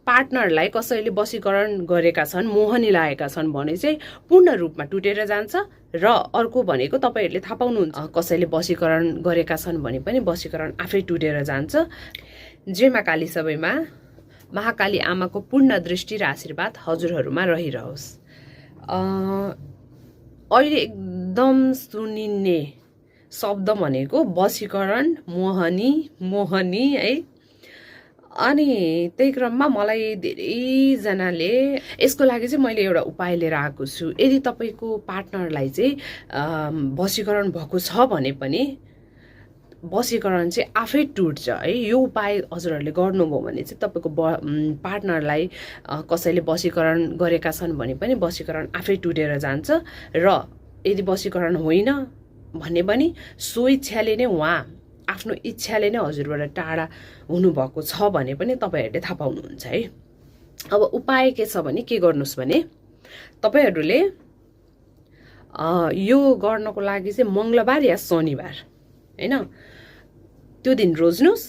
पार्टनरलाई कसैले वशीकरण गरेका छन्, मोहनी लागेका छन् भने चाहिँ पूर्ण रूपमा टुटेर जान्छ। र अर्को भनेको तपाईहरुले थाहा पाउनुहुन्छ, कसैले वशीकरण गरेका छन् भने पनि वशीकरण आफै टुटेर जान्छ। जय मा काली, सबैमा महाकाली आमाको पूर्ण दृष्टि र आशीर्वाद हजुरहरुमा रहिरहोस्। अहिले एकदम सुनिने शब्द भनेको वशीकरण, मोहनी है। अनि त्यही क्रममा मलाई धेरैजनाले यसको लागि चाहिँ मैले एउटा उपाय लिएर आएको छु। यदि तपाईको पार्टनरलाई चाहिँ वशीकरण भएको छ भने पनि वशीकरण चाहिँ आफै टुट्छ है। यो उपाय हजुरहरूले गर्नुभयो भने चाहिँ तपाईको पार्टनरलाई कसैले वशीकरण गरेका छन् भने पनि वशीकरण आफै टुटेर जान्छ। र यदि वशीकरण होइन भने पनि सो इच्छाले नै उहाँ आफ्नो इच्छाले नै हजुरबाट टाढा हुनुभएको छ भने पनि तपाईहरुले थाहा पाउनुहुन्छ है। अब उपाय के छ भने के गर्नुस् भने तपाईहरुले यो गर्नको लागि चाहिँ मंगलबार या शनिबार हैन त्यो दिन रोज्नुस्।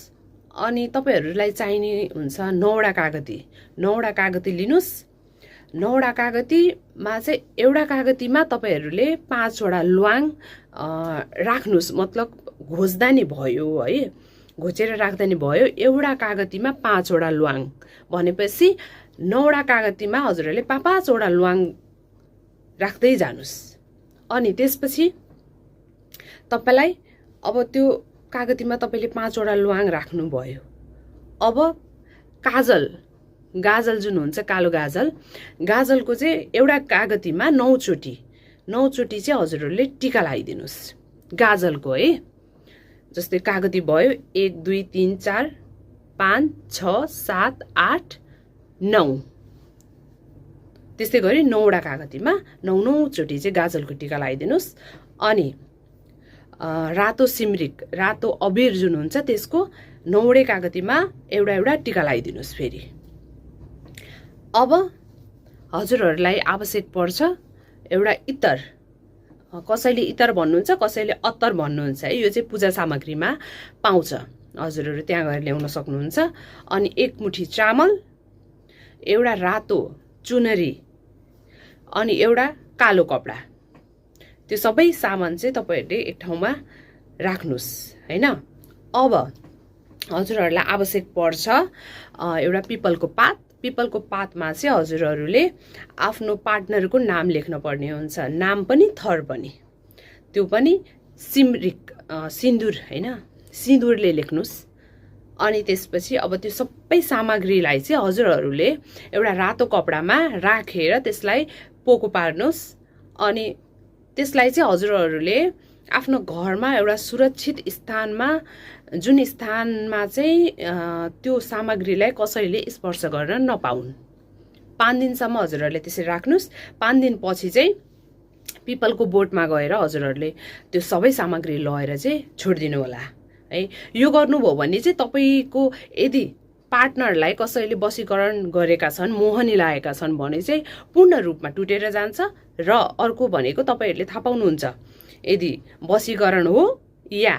अनि तपाईहरुलाई चाहिने हुन्छ 9वटा कागती। 9वटा कागती लिनुस्। 9वटा कागतीमा चाहिँ एउटा कागतीमा तपाईहरुले 5वटा ल्वाङ राख्नुस्। मतलब घोच्दा नि भयो है, घोचेर राख्दा नि भयो। एउटा कागतीमा 5वटा ल्वाङ भनेपछि 9वटा कागतीमा हजुरहरूले 5वटा ल्वाङ राख्दै जानुस्। अनि त्यसपछि तपाईलाई अब त्यो कागतीमा तपाईले 5वटा ल्वाङ राख्नु भयो। अब गाजल जुन हुन्छ कालो गाजलको चाहिँ एउटा कागतीमा 9 चोटी चाहिँ हजुरहरूले टीका लगाइदिनुस् गाजलको है। जस्तै कागती भयो 1 2 3 4 5 6 7 8 9। त्यस्तै गरी 9वटा कागतीमा 9 चोटी चाहिँ गाजलको टीका लगाइदिनुस्। अनि रातो सिमरिक, रातो अबिर जुन हुन्छ त्यसको 9वटै कागतीमा एउटा टीका लगाइदिनुस् फेरि। अब हजुरहरूलाई आवश्यक पर्छ एउटा इतर। कसैले इतर भन्नुहुन्छ, कसैले अत्तर भन्नुहुन्छ है। यो चाहिँ पूजा सामग्रीमा पाउँछ, हजुरहरू त्यहाँ गएर ल्याउन सक्नुहुन्छ। अनि 1 मुठी चामल, एउटा रातो चुनरी अनि एउटा कालो कपडा। त्यो सबै सामान चाहिँ तपाईहरुले एक ठाउँमा राख्नुस् हैन। अब हजुरहरूलाई आवश्यक पर्छ एउटा पिपलको पात। पिपलको पातमा चाहिँ हजुरहरूले आफ्नो पार्टनरको नाम लेख्न पर्ने हुन्छ। नाम पनि थर पनि, त्यो पनि सिन्दुर हैन, सिन्दुरले लेख्नुस्। अनि त्यसपछि अब त्यो सबै सामग्रीलाई चाहिँ हजुरहरूले एउटा रातो कपडामा राखेर त्यसलाई पोको पार्नुस्। अनि त्यसलाई चाहिँ हजुरहरूले आफ्नो घरमा एउटा सुरक्षित स्थानमा, जुन स्थानमा चाहिँ त्यो सामग्रीलाई कसैले स्पर्श गर्न नपाउन्। 5 दिनसम्म हजुरहरूले त्यसरी राख्नुस्। 5 दिनपछि चाहिँ पिपलको बोटमा गएर हजुरहरूले त्यो सबै सामग्री लगेर चाहिँ छोडिदिनु होला है। यो गर्नुभयो भने चाहिँ तपाईको यदि पार्टनरलाई कसैले वशीकरण गरेका छन्, मोहनी लागेका छन् भने चाहिँ पूर्ण रूपमा टुटेर जान्छ। र अर्को भनेको तपाईहरुले थाहा पाउनुहुन्छ, यदि वशीकरण हो या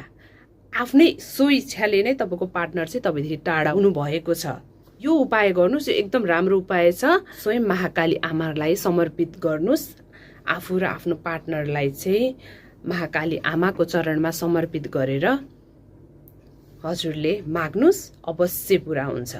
आफ्नै सो इच्छाले नै तपाईको पार्टनर चाहिँ तपाईदेखि टाढा हुनु भएको छ। यो उपाय गर्नुस्। यो एकदम राम्रो उपाय छ। स्वयं महाकाली आमालाई समर्पित गर्नुस्। आफू र आफ्नो पार्टनरलाई चाहिँ महाकाली आमाको चरणमा समर्पित गरेर हजुरले माग्नुस्, अवश्य पूरा हुन्छ।